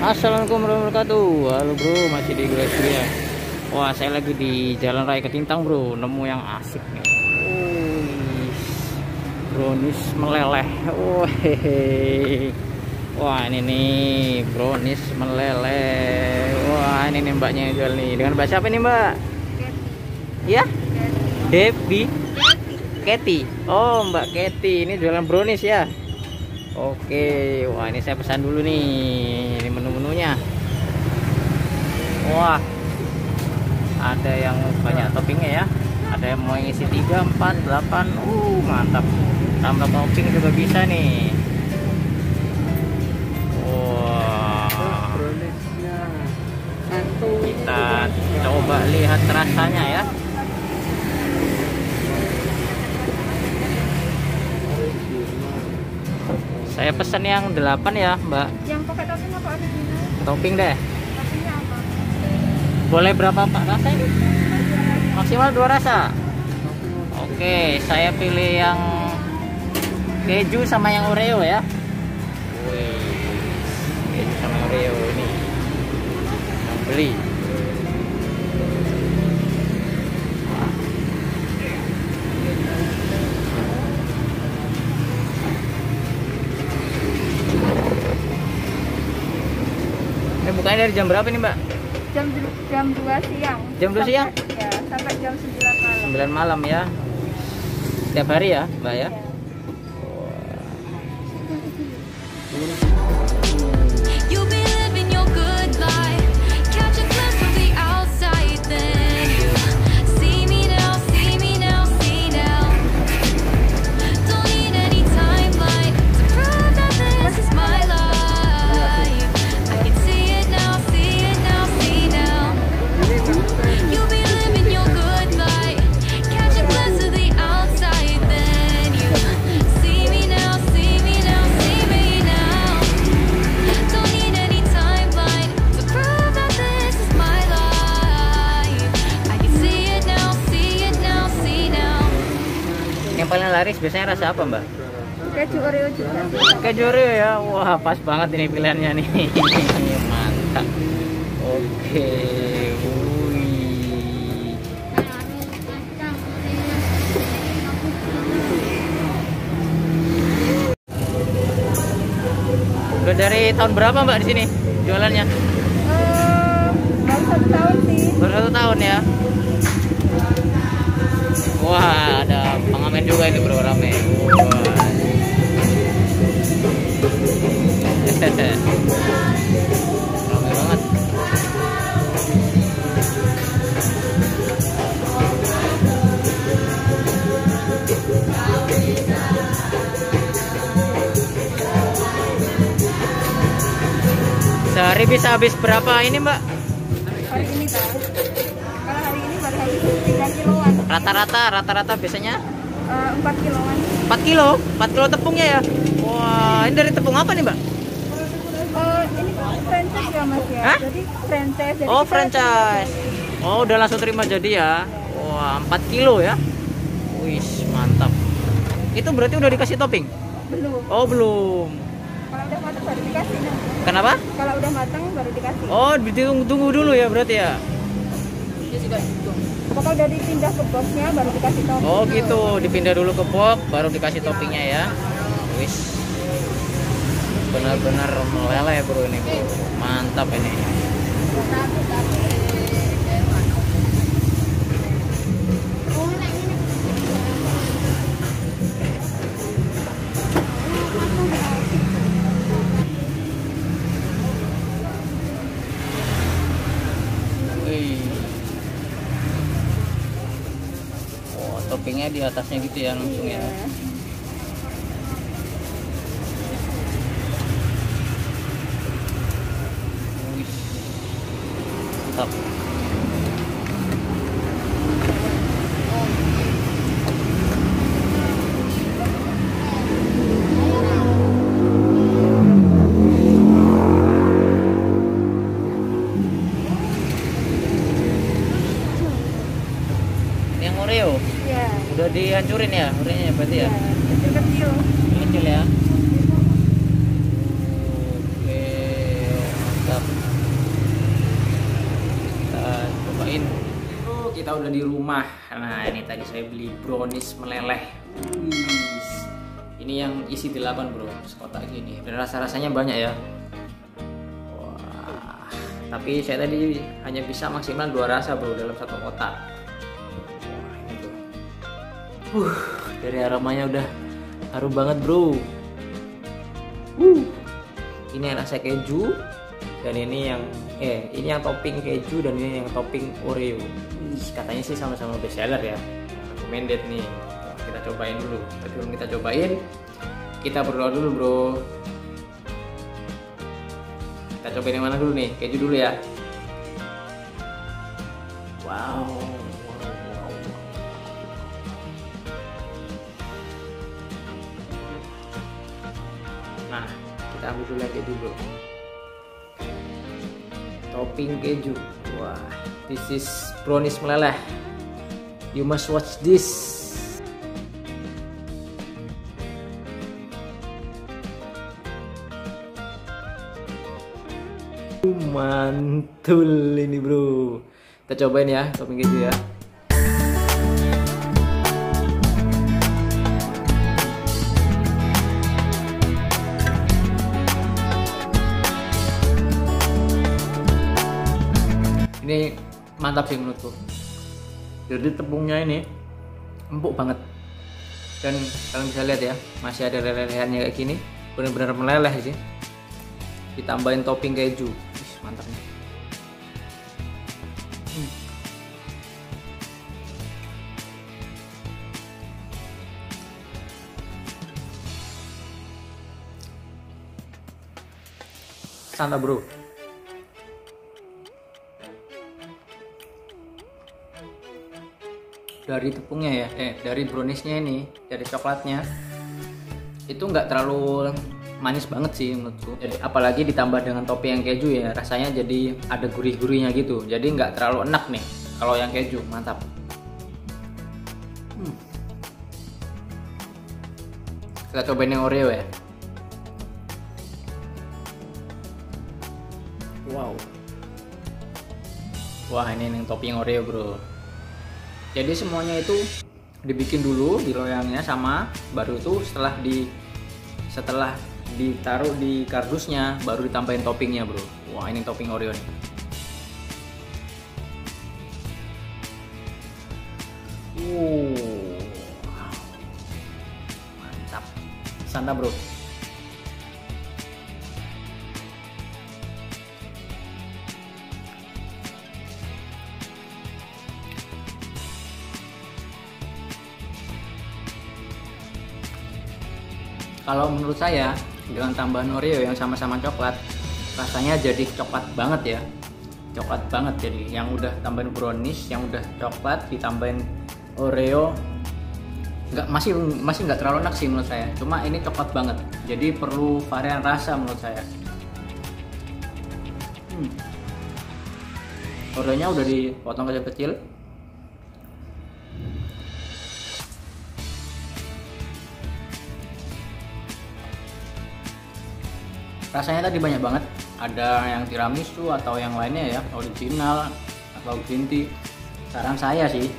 Assalamualaikum warahmatullahi wabarakatuh. Halo bro, masih di Grace ya. Wah, saya lagi di Jalan Raya Ketintang bro, nemu yang asik nih. Brownies meleleh. Wah ini nih brownies meleleh. Wah ini nih mbaknya yang jual nih. Dengan mbak siapa nih mbak? Ya? Debbie? Kathy. Oh mbak Kathy, ini jualan brownies ya? Oke, wah ini saya pesan dulu nih. Ini menu-menunya. Wah, ada yang banyak toppingnya ya. Ada yang mau isi 3, 4, 8. Mantap. Tambah topping juga bisa nih. Wah. Kita coba lihat rasanya ya. Saya pesen yang 8 ya mbak. Yang pakai topping apa original? Topping deh. Toppingnya apa? Boleh berapa pak rasa ini? Maksimal 2 rasa. Oke, saya pilih yang keju sama yang Oreo ya. Wih, keju sama Oreo ini yang beli. Ini bukanya dari jam berapa nih mbak? Jam 2 siang. Jam 2 siang? Ya, sampai jam 9 malam. 9 malam ya. Setiap hari ya mbak ya? Yang paling laris biasanya rasa apa mbak? Keju Oreo juga. Keju Oreo ya, wah pas banget ini pilihannya nih. Mantap. Oke, wih. Udah dari tahun berapa mbak di sini jualannya? Baru 1 tahun sih. Baru 1 tahun ya. Wah, ada pengamen juga ini bro, rame. Wah. Rame banget. Sehari bisa habis berapa ini mbak? Hari ini kan. Kalau hari ini baru habis 3 kiloan. Rata-rata biasanya 4 kiloan. 4 kilo? 4 kilo tepungnya ya? Wah, ini dari tepung apa nih mbak? Ini franchise ya mas ya. Hah? Jadi franchise. Jadi Oh kita franchise. Oh udah langsung terima jadi ya. Wah 4 kilo ya. Wih mantap. Itu berarti udah dikasih topping? belum. Oh belum. Kalau udah matang baru dikasih. Kenapa? Kalau udah matang baru dikasih. Oh ditunggu dulu ya berarti ya. Pokoknya udah dipindah ke boxnya baru dikasih topping. Oh gitu, dipindah dulu ke box baru dikasih toppingnya ya. Wis. Benar-benar meleleh bro ini bro. Mantap ini. Wih. Oh, toppingnya di atasnya gitu ya langsung ya. Wih. Mantap. Yang Oreo? Iya. Udah dihancurin ya Oreonya berarti ya? Iya, kecil-kecil. Kecil ya? Oke, mantap. kita udah di rumah. Nah, ini tadi saya beli brownies meleleh. Ini yang isi 8 bro, sekotak gini. Dan rasa-rasanya banyak ya. Wah, tapi saya tadi hanya bisa maksimal 2 rasa bro dalam satu kotak. Wah, ini bro. Dari aromanya udah harum banget bro. Ini rasa keju, dan ini yang topping keju, dan ini yang topping Oreo. Katanya sih sama-sama best seller ya, recommended nih. Kita cobain dulu. Tapi sebelum kita cobain, kita berdoa dulu bro. Kita cobain yang mana dulu nih? Keju dulu ya. Wow. Nah, kita ambil dulu yang keju bro. Topping keju. Wah, this is brownies meleleh. You must watch this. Mantul ini bro. Kita cobain ya topping keju ya. Ini mantap sih menurutku. Jadi tepungnya ini empuk banget. Dan kalian bisa lihat ya, masih ada lelehannya kayak gini. Benar-benar meleleh sih. Ditambahin topping keju. Mantap nih. Santap bro. Dari tepungnya ya, dari browniesnya ini, dari coklatnya itu nggak terlalu manis banget sih menurutku. Jadi apalagi ditambah dengan topping yang keju ya, rasanya jadi ada gurih-gurihnya gitu. Jadi nggak terlalu enak nih kalau yang keju. Mantap. Kita cobain yang Oreo ya. Wow. Wah, ini yang topping Oreo bro. Jadi semuanya itu dibikin dulu di loyangnya sama, baru itu setelah ditaruh di kardusnya baru ditambahin toppingnya bro. Wah, ini topping Oreo nih. Mantap. Santap bro. Kalau menurut saya dengan tambahan Oreo yang sama-sama coklat, rasanya jadi coklat banget ya. Coklat banget jadi. Yang udah tambahin brownies, yang udah coklat ditambahin Oreo, masih nggak terlalu enak sih menurut saya. Cuma ini coklat banget. Jadi perlu varian rasa menurut saya. Oreonya udah dipotong kecil-kecil. Rasanya tadi banyak banget, ada yang tiramisu atau yang lainnya ya, original atau green tea. Saran saya sih,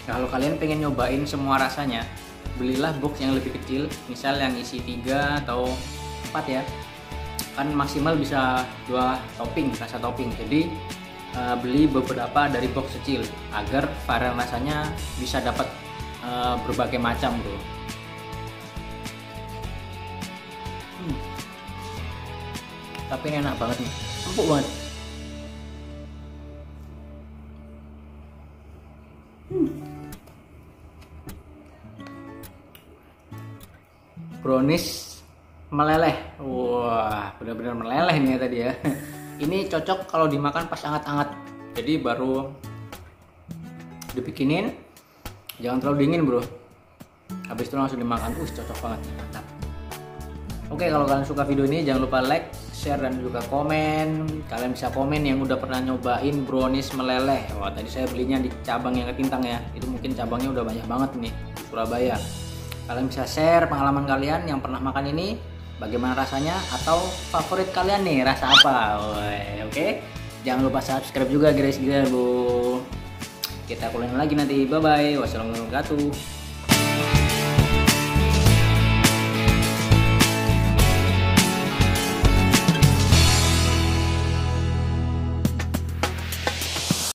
kalau kalian pengen nyobain semua rasanya, belilah box yang lebih kecil, misal yang isi 3 atau 4 ya, kan maksimal bisa 2 topping, rasa topping. Jadi beli beberapa dari box kecil agar varian rasanya bisa dapat berbagai macam bro. Tapi ini enak banget nih, empuk banget. Brownies meleleh. Wah, benar-benar meleleh nih ya tadi ya. Ini cocok kalau dimakan pas hangat-hangat. Jadi baru dibikinin, jangan terlalu dingin bro. Habis itu langsung dimakan. Cocok banget, mantap. Oke, kalau kalian suka video ini jangan lupa like, share, dan juga komen. Kalian bisa komen yang udah pernah nyobain brownies meleleh. Wah, tadi saya belinya di cabang yang Ketintang ya. Itu mungkin cabangnya udah banyak banget nih di Surabaya. Kalian bisa share pengalaman kalian yang pernah makan ini, bagaimana rasanya, atau favorit kalian nih rasa apa. Oke, jangan lupa subscribe juga guys, bro. Kita kuliah lagi nanti. Bye bye. Wassalamualaikum warahmatullahi wabarakatuh.